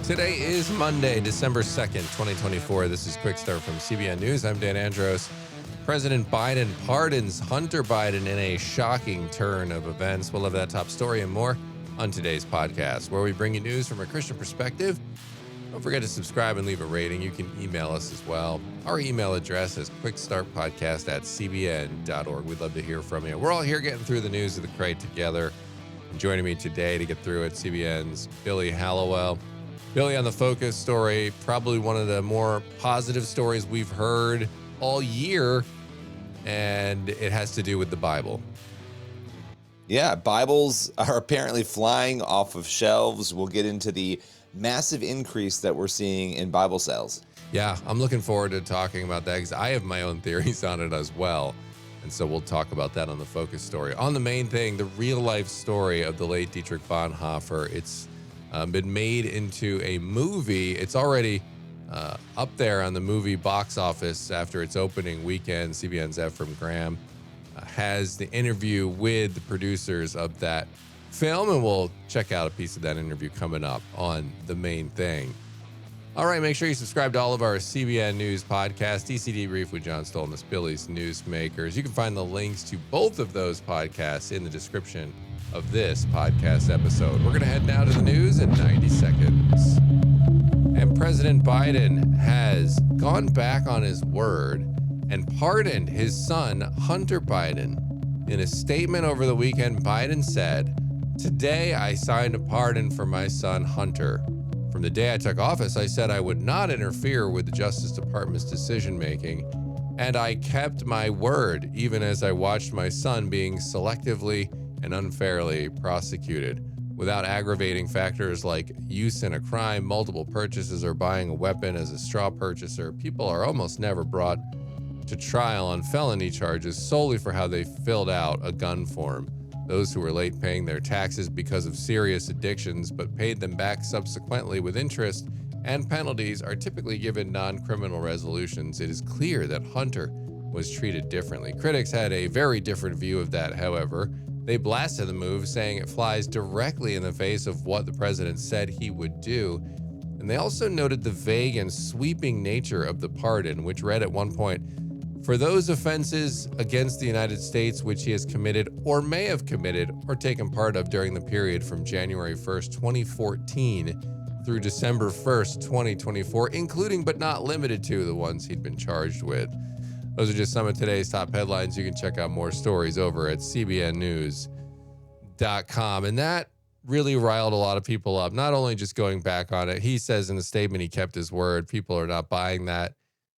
Today is Monday, December 2nd, 2024. This is Quick Start from CBN News. I'm Dan Andros. President Biden pardons Hunter Biden in a shocking turn of events. We'll have that top story and more on today's podcast, where we bring you news from a Christian perspective. Don't forget to subscribe and leave a rating. You can email us as well. Our email address is quickstartpodcast@cbn.org. We'd love to hear from you. We're all here getting through the news of the crate together. And joining me today to get through it, CBN's Billy Hallowell. Billy, on the Focus story, probably one of the more positive stories we've heard all year, and it has to do with the Bible. Yeah, Bibles are apparently flying off of shelves. We'll get into the massive increase that we're seeing in Bible sales. Yeah, I'm looking forward to talking about that because I have my own theories on it as well. And so we'll talk about that on the Focus story. On the main thing, the real life story of the late Dietrich Bonhoeffer. It's been made into a movie. It's already up there on the movie box office after its opening weekend. CBN's Ephraim Graham has the interview with the producers of that film, and we'll check out a piece of that interview coming up on the main thing. All right, make sure you subscribe to all of our CBN News podcasts, DCD Brief with John Stolness, Billy's Newsmakers. You can find the links to both of those podcasts in the description of this podcast episode. We're going to head now to the news in 90 seconds. And President Biden has gone back on his word and pardoned his son, Hunter Biden. In a statement over the weekend, Biden said, "Today I signed a pardon for my son, Hunter. From the day I took office, I said I would not interfere with the Justice Department's decision-making, and I kept my word, even as I watched my son being selectively and unfairly prosecuted. Without aggravating factors like use in a crime, multiple purchases, or buying a weapon as a straw purchaser, people are almost never brought to trial on felony charges solely for how they filled out a gun form. Those who were late paying their taxes because of serious addictions but paid them back subsequently with interest and penalties are typically given non-criminal resolutions. It is clear that Hunter was treated differently." Critics had a very different view of that, however. They blasted the move, saying it flies directly in the face of what the president said he would do. And they also noted the vague and sweeping nature of the pardon, which read at one point, "For those offenses against the United States which he has committed or may have committed or taken part of during the period from January 1st, 2014 through December 1st, 2024, including but not limited to the ones he'd been charged with." Those are just some of today's top headlines. You can check out more stories over at cbnnews.com. And that really riled a lot of people up, not only just going back on it. He says in the statement he kept his word. People are not buying that,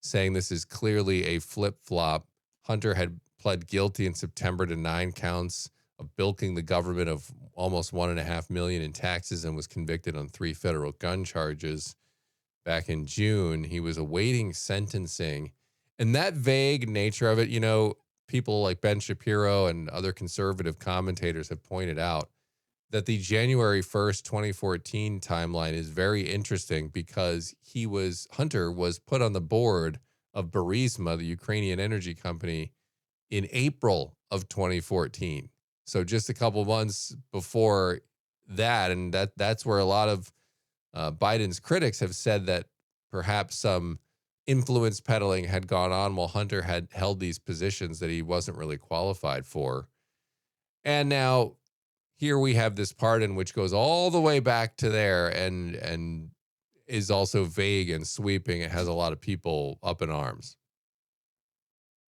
saying this is clearly a flip-flop. Hunter had pled guilty in September to 9 counts of bilking the government of almost $1.5 million in taxes and was convicted on 3 federal gun charges. Back in June, he was awaiting sentencing. And that vague nature of it, people like Ben Shapiro and other conservative commentators have pointed out that the January 1st, 2014 timeline is very interesting because Hunter was put on the board of Burisma, the Ukrainian energy company, in April of 2014. So just a couple months before that, and that's where a lot of Biden's critics have said that perhaps some influence peddling had gone on while Hunter had held these positions that he wasn't really qualified for. And now here we have this pardon, which goes all the way back to there and is also vague and sweeping. It has a lot of people up in arms.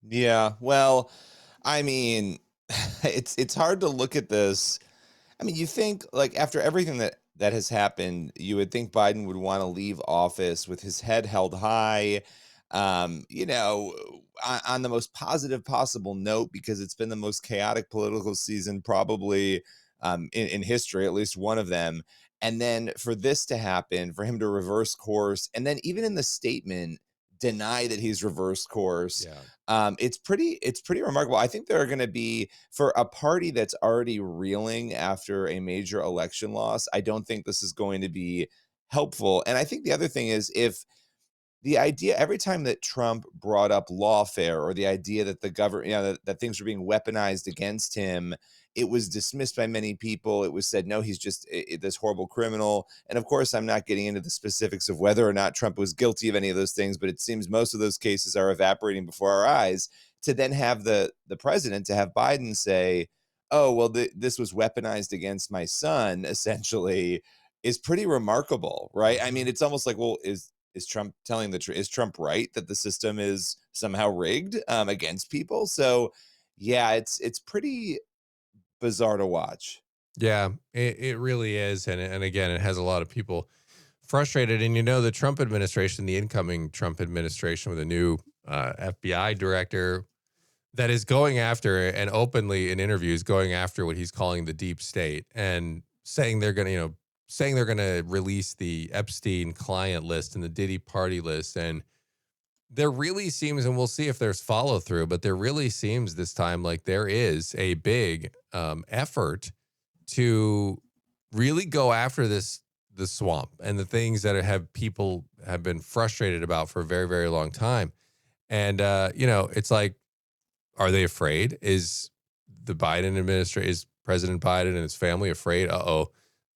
Yeah, well, I mean, it's hard to look at this. I mean, you think like after everything that has happened, you would think Biden would want to leave office with his head held high, on the most positive possible note, because it's been the most chaotic political season probably in history, at least one of them. And then for this to happen, for him to reverse course, and then even in the statement, deny that he's reversed course. Yeah. It's pretty remarkable. I think there are going to be, for a party that's already reeling after a major election loss, I don't think this is going to be helpful. And I think the other thing is, if the idea every time that Trump brought up lawfare or the idea that the government, that things were being weaponized against him, It was dismissed by many people. It was said, no, he's just this horrible criminal. And of course, I'm not getting into the specifics of whether or not Trump was guilty of any of those things, but it seems most of those cases are evaporating before our eyes. To then have the president, to have Biden say, oh, well, this was weaponized against my son, essentially, is pretty remarkable, right? I mean, it's almost like, well, is Trump telling the truth? Is Trump right that the system is somehow rigged against people? So, yeah, it's pretty bizarre to watch. Yeah, it really is. And again, it has a lot of people frustrated. And the Trump administration, the incoming Trump administration with a new FBI director that is going after, and openly in interviews going after, what he's calling the deep state, and saying they're going to, saying they're going to release the Epstein client list and the Diddy party list. And there really seems, and we'll see if there's follow through, but there really seems this time like there is a big effort to really go after the swamp and the things that people have been frustrated about for a very, very long time. And it's like, are they afraid? Is the Biden administration, is President Biden and his family afraid?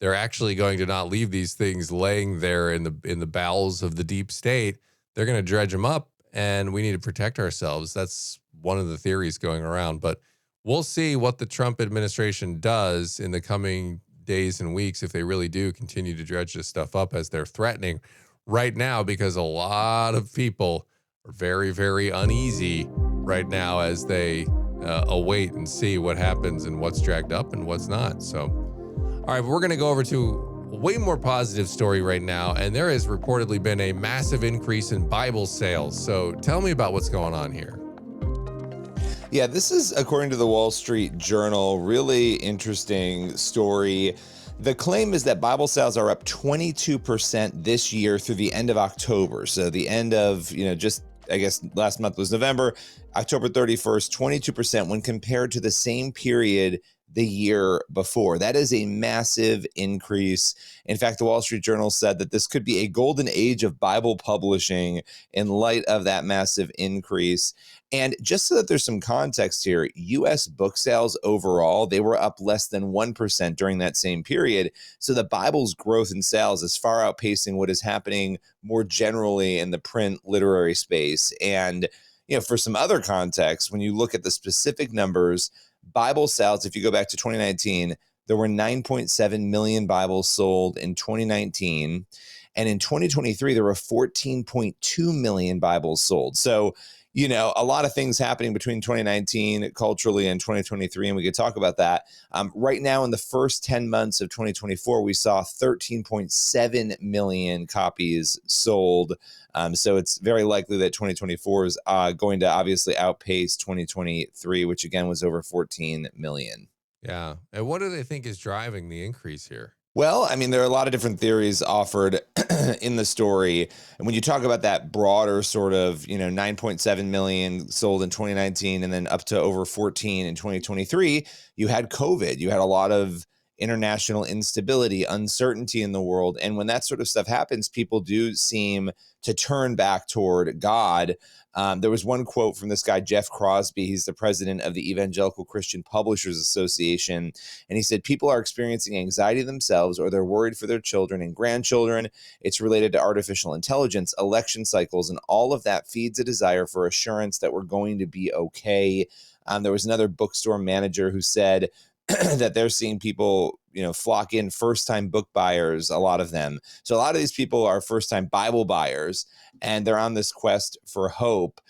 They're actually going to not leave these things laying there in the bowels of the deep state. They're going to dredge them up, and we need to protect ourselves. That's one of the theories going around. But we'll see what the Trump administration does in the coming days and weeks, if they really do continue to dredge this stuff up as they're threatening right now, because a lot of people are very, very uneasy right now as they await and see what happens and what's dragged up and what's not. So, all right, we're going to go over to a way more positive story right now. And there has reportedly been a massive increase in Bible sales. So tell me about what's going on here. Yeah, this is according to the Wall Street Journal. Really interesting story. The claim is that Bible sales are up 22% this year through the end of October. So the end of, just, I guess last month was November, October 31st, 22% when compared to the same period the year before. That is a massive increase. In fact, the Wall Street Journal said that this could be a golden age of Bible publishing in light of that massive increase. And just so that there's some context here, U.S. book sales overall, they were up less than 1% during that same period. So the Bible's growth in sales is far outpacing what is happening more generally in the print literary space. And, for some other context, when you look at the specific numbers, Bible sales, if you go back to 2019, there were 9.7 million Bibles sold in 2019. And in 2023, there were 14.2 million Bibles sold. So, a lot of things happening between 2019 culturally and 2023, and we could talk about that. Right now, in the first 10 months of 2024, we saw 13.7 million copies sold. So it's very likely that 2024 is going to obviously outpace 2023, which again was over 14 million. Yeah. And what do they think is driving the increase here? Well, I mean, there are a lot of different theories offered in the story. And when you talk about that broader sort of, 9.7 million sold in 2019 and then up to over 14 in 2023, you had COVID. You had a lot of international instability, uncertainty in the world. And when that sort of stuff happens, people do seem to turn back toward God. There was one quote from this guy, Jeff Crosby. He's the president of the Evangelical Christian Publishers Association. And he said, people are experiencing anxiety themselves, or they're worried for their children and grandchildren. It's related to artificial intelligence, election cycles, and all of that feeds a desire for assurance that we're going to be okay. There was another bookstore manager who said that they're seeing people, flock in, first-time book buyers, a lot of them. So a lot of these people are first-time Bible buyers, and they're on this quest for hope.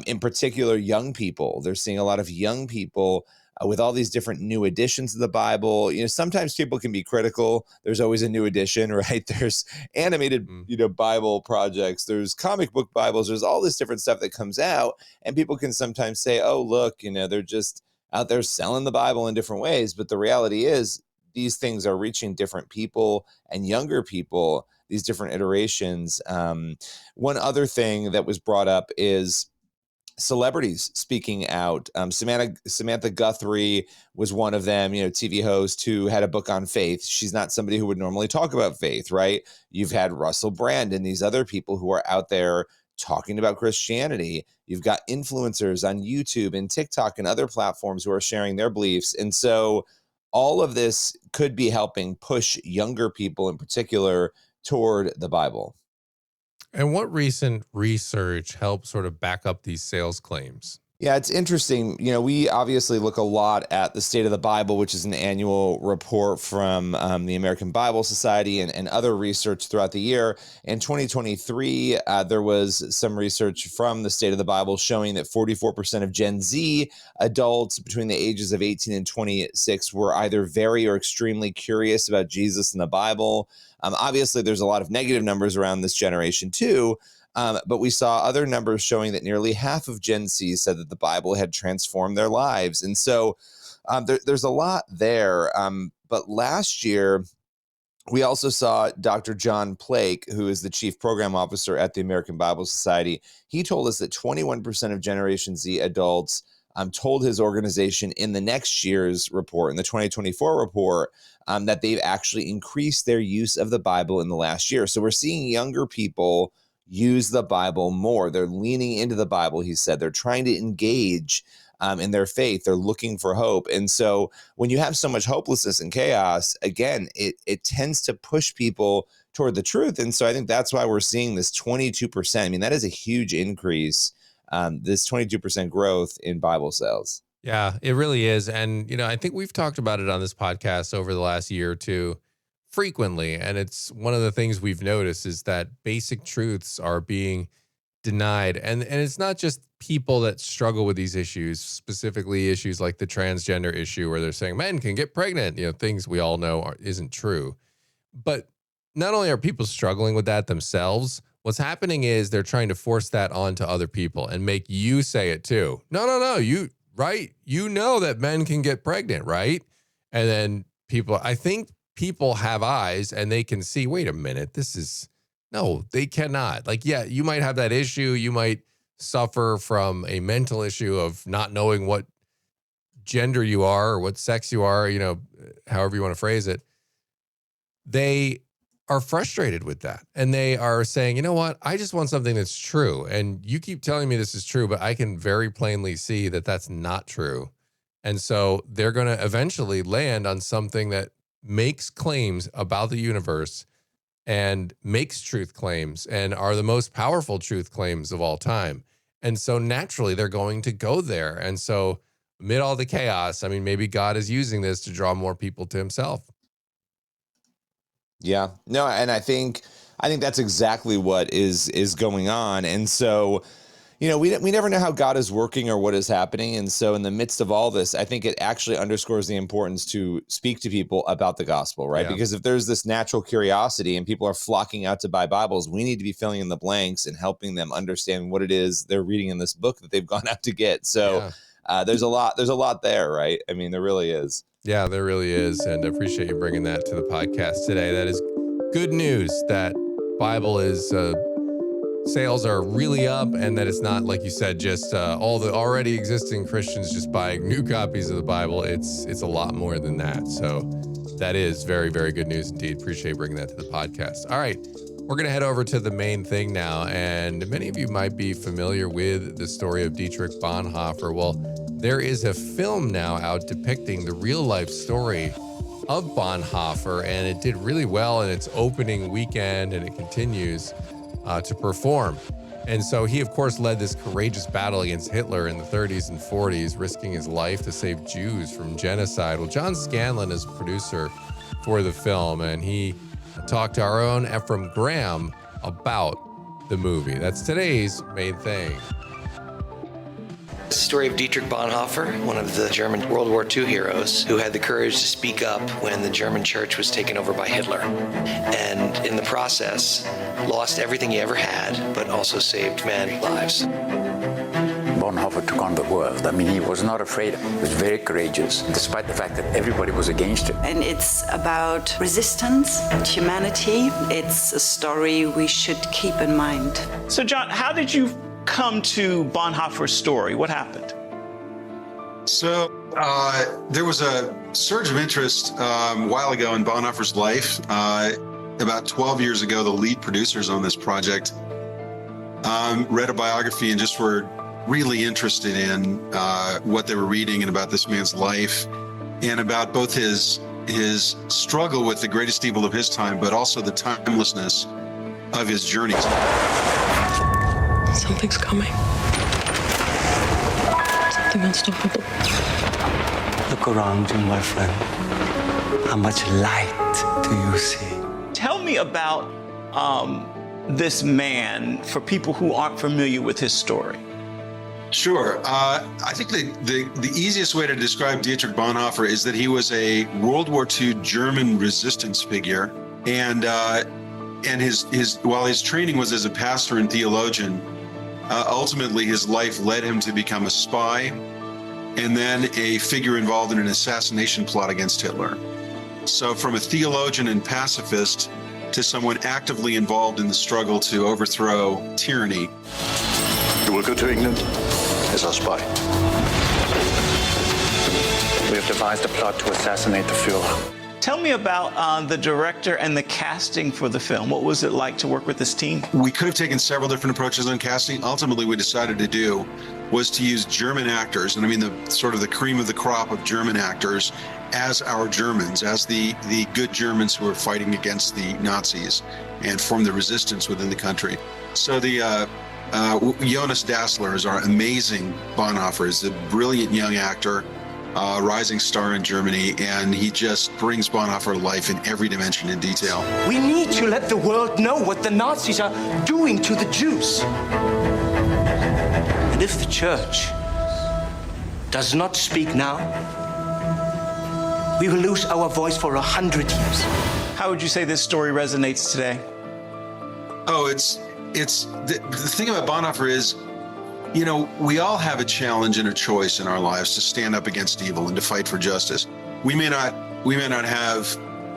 In particular, young people. They're seeing a lot of young people with all these different new editions of the Bible. Sometimes people can be critical. There's always a new edition, right? There's animated, Bible projects. There's comic book Bibles. There's all this different stuff that comes out, and people can sometimes say, oh, look, they're just out there selling the Bible in different ways. But the reality is these things are reaching different people and younger people, these different iterations. One other thing that was brought up is celebrities speaking out. Samantha Guthrie was one of them, TV host who had a book on faith. She's not somebody who would normally talk about faith, right? You've had Russell Brand and these other people who are out there talking about Christianity. You've got influencers on YouTube and TikTok and other platforms who are sharing their beliefs. And so all of this could be helping push younger people in particular toward the Bible. And what recent research helps sort of back up these sales claims? Yeah, it's interesting. We obviously look a lot at the State of the Bible, which is an annual report from the American Bible Society and other research throughout the year. In 2023, there was some research from the State of the Bible showing that 44% of Gen Z adults between the ages of 18 and 26 were either very or extremely curious about Jesus and the Bible. Obviously, there's a lot of negative numbers around this generation too. But we saw other numbers showing that nearly half of Gen Z said that the Bible had transformed their lives. And so there's a lot there. But last year, we also saw Dr. John Plake, who is the chief program officer at the American Bible Society. He told us that 21% of Generation Z adults told his organization in the next year's report, in the 2024 report, that they've actually increased their use of the Bible in the last year. So we're seeing younger people use the Bible more. They're leaning into the Bible, he said. They're trying to engage in their faith. They're looking for hope. And so when you have so much hopelessness and chaos, again, it tends to push people toward the truth. And so I think that's why we're seeing this 22%. I mean, that is a huge increase, this 22% growth in Bible sales. Yeah, it really is. And, I think we've talked about it on this podcast over the last year or two frequently. And it's one of the things we've noticed is that basic truths are being denied. And it's not just people that struggle with these issues, specifically issues like the transgender issue where they're saying men can get pregnant, things we all know isn't true. But not only are people struggling with that themselves, what's happening is they're trying to force that onto other people and make you say it too. No, right? You know that men can get pregnant, right? And then I think people have eyes and they can see, wait a minute, no, they cannot. Like, yeah, you might have that issue. You might suffer from a mental issue of not knowing what gender you are or what sex you are, however you want to phrase it. They are frustrated with that. And they are saying, you know what? I just want something that's true. And you keep telling me this is true, but I can very plainly see that that's not true. And so they're going to eventually land on something that makes claims about the universe and makes truth claims and are the most powerful truth claims of all time. And so naturally they're going to go there. And so amid all the chaos, I mean, maybe God is using this to draw more people to himself. Yeah, no, and I think that's exactly what is going on. And so, we never know how God is working or what is happening. And so in the midst of all this, I think it actually underscores the importance to speak to people about the gospel, right? Yeah. Because if there's this natural curiosity and people are flocking out to buy Bibles, we need to be filling in the blanks and helping them understand what it is they're reading in this book that they've gone out to get. So there's a lot there, right? I mean, there really is. Yeah, there really is. And I appreciate you bringing that to the podcast today. That is good news that Bible is sales are really up and that it's not, like you said, just all the already existing Christians just buying new copies of the Bible. It's a lot more than that. So that is very, very good news indeed. Appreciate you bringing that to the podcast. All right, we're going to head over to the main thing now. And many of you might be familiar with the story of Dietrich Bonhoeffer. Well, there is a film now out depicting the real life story of Bonhoeffer, and it did really well in its opening weekend, and it continues to perform. And so he, of course, led this courageous battle against Hitler in the 30s and 40s, risking his life to save Jews from genocide. Well, John Scanlon is producer for the film, and he talked to our own Ephraim Graham about the movie. That's today's main thing. The story of Dietrich Bonhoeffer, one of the German World War II heroes who had the courage to speak up when the German church was taken over by Hitler. And in the process, lost everything he ever had, but also saved many lives. Bonhoeffer took on the world. I mean, he was not afraid. He was very courageous, despite the fact that everybody was against him. And it's about resistance and humanity. It's a story we should keep in mind. So, John, how did you come to Bonhoeffer's story? What happened? So there was a surge of interest a while ago in Bonhoeffer's life. About 12 years ago, the lead producers on this project read a biography and just were really interested in what they were reading and about this man's life and about both his struggle with the greatest evil of his time, but also the timelessness of his journeys. Something's coming. Something unstoppable. Look around you, my friend. How much light do you see? Tell me about this man for people who aren't familiar with his story. Sure. I think the easiest way to describe Dietrich Bonhoeffer is that he was a World War II German resistance figure, and his while his training was as a pastor and theologian, ultimately his life led him to become a spy, and then a figure involved in an assassination plot against Hitler. So, from a theologian and pacifist to someone actively involved in the struggle to overthrow tyranny. You will go to England as our spy. We have devised a plot to assassinate the Führer. Tell me about the director and the casting for the film. What was it like to work with this team? We could have taken several different approaches on casting. Ultimately, we decided to do was to use German actors, and I mean the sort of the cream of the crop of German actors as our Germans, as the good Germans who were fighting against the Nazis and formed the resistance within the country. So the Jonas Dassler is our amazing Bonhoeffer. He's a brilliant young actor, rising star in Germany, and he just brings Bonhoeffer to life in every dimension and detail. We need to let the world know what the Nazis are doing to the Jews. And if the church does not speak now, we will lose our voice for 100 years. How would you say this story resonates today? Oh, it's the thing about Bonhoeffer is, you know, we all have a challenge and a choice in our lives to stand up against evil and to fight for justice. We may not have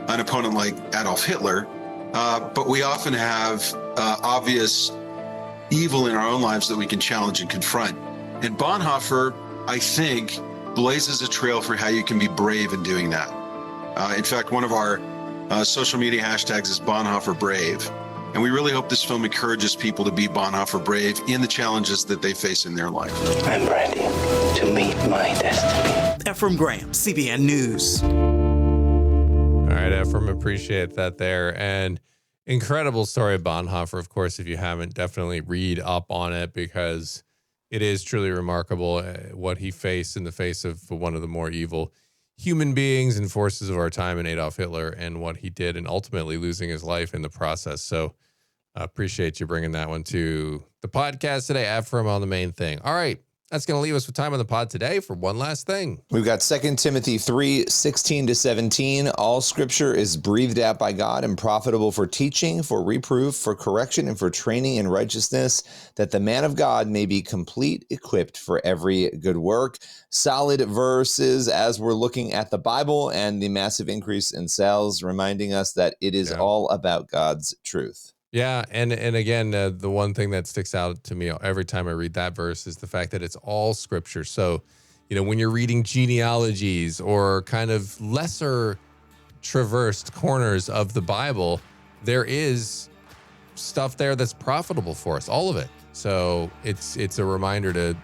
an opponent like Adolf Hitler, but we often have obvious evil in our own lives that we can challenge and confront. And Bonhoeffer, I think, blazes a trail for how you can be brave in doing that. In fact, one of our social media hashtags is Bonhoeffer Brave. And we really hope this film encourages people to be Bonhoeffer brave in the challenges that they face in their life. I'm ready to meet my destiny. Ephraim Graham, CBN News. All right, Ephraim, appreciate that there. And incredible story of Bonhoeffer. Of course, if you haven't, definitely read up on it because it is truly remarkable what he faced in the face of one of the more evil human beings and forces of our time in Adolf Hitler and what he did and ultimately losing his life in the process. So appreciate you bringing that one to the podcast today, Ephraim, on the main thing. All right. That's going to leave us with time on the pod today for one last thing. We've got 2 Timothy 3:16-17. All scripture is breathed out by God and profitable for teaching, for reproof, for correction, and for training in righteousness, that the man of God may be complete, equipped for every good work. Solid verses as we're looking at the Bible and the massive increase in sales, reminding us that it is all about God's truth. Yeah, and again, the one thing that sticks out to me every time I read that verse is the fact that it's all scripture. So, you know, when you're reading genealogies or kind of lesser traversed corners of the Bible, there is stuff there that's profitable for us, all of it. So it's a reminder to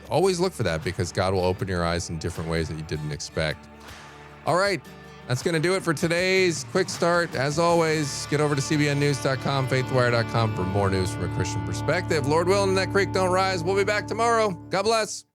always look for that because God will open your eyes in different ways that you didn't expect. All right. That's going to do it for today's quick start. As always, get over to cbnnews.com, faithwire.com for more news from a Christian perspective. Lord willing, that creek don't rise. We'll be back tomorrow. God bless.